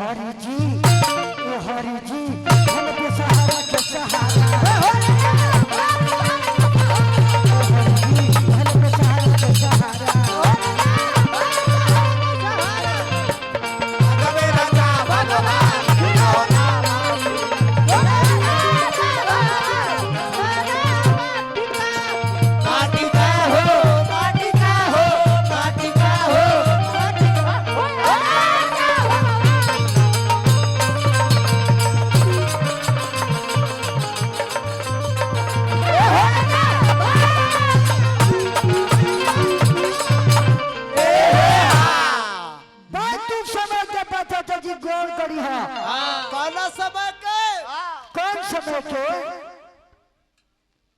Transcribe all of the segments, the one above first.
हरि जी हम पे सहारा के सहारा हरि जी हम पे सहारा के सहारा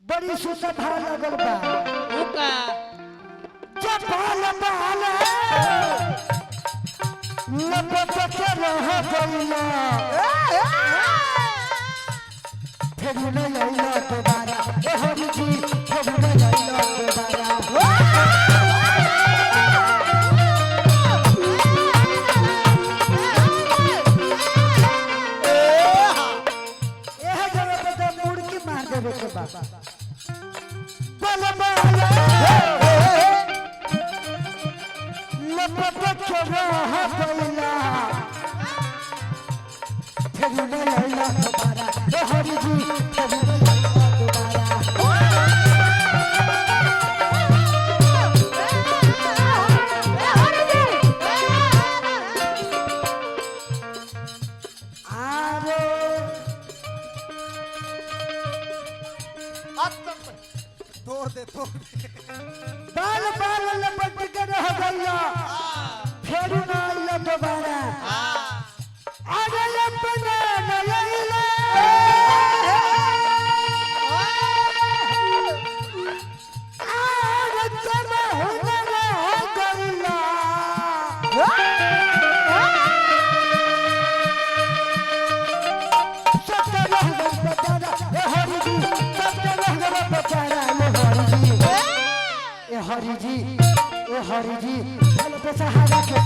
बड़ी सुसभा लगल बा जब बाल बाल लपट के रह गइला फिर नहीं आइला दोबारा ए हरि जी फिर नहीं आइला दोबारा बाल बाल लपट के रह गइला फिर ना आइला दोबारा अरे अपना नइला अरे जब हुनर हो गइला सब रह गइल बेचारा ए हरि जी सब रह गइल बेचारा हरि जी ए हरि जी चल पे सहारा के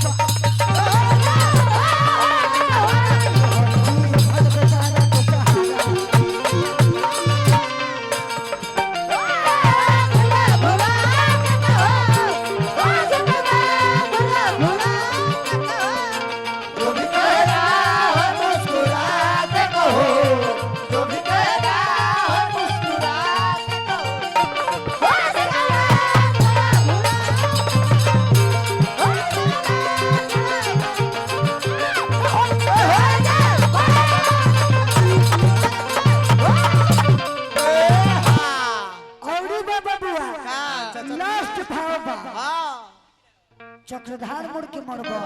चक्रधार मुड़ के मरबा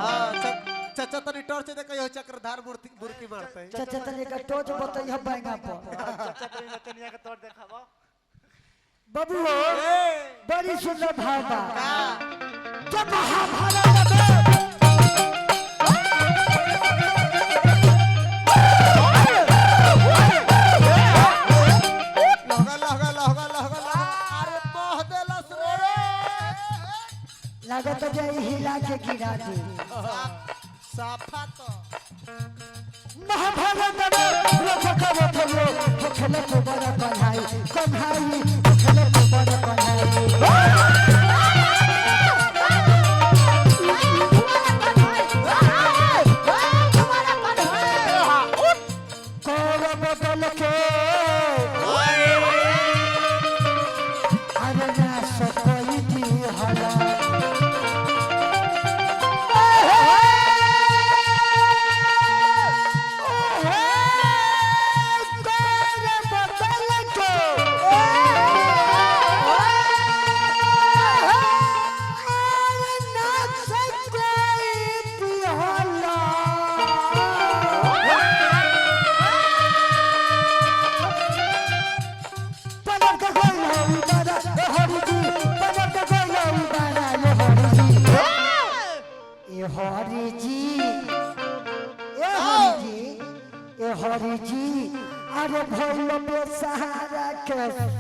चाचा तनी टॉर्च दे कहियो चक्रधार मुर्की मारते चाचा तनी का टॉर्च बताइए बैंगा पर चाचा तनी कनिया के टॉर्च देखाबो बबुओ बड़ी सुंदर भाव बा जब महाभारत में लागत जाई हिला के गिरा दे साफा तो महाभारत में रखकर थलो खेले को बड़ा कन्हाई खेले को बड़ा कन्हाई कौरव बदल के अरे ना सकोई दी हला हरि जी अरे भइल पे सहारा के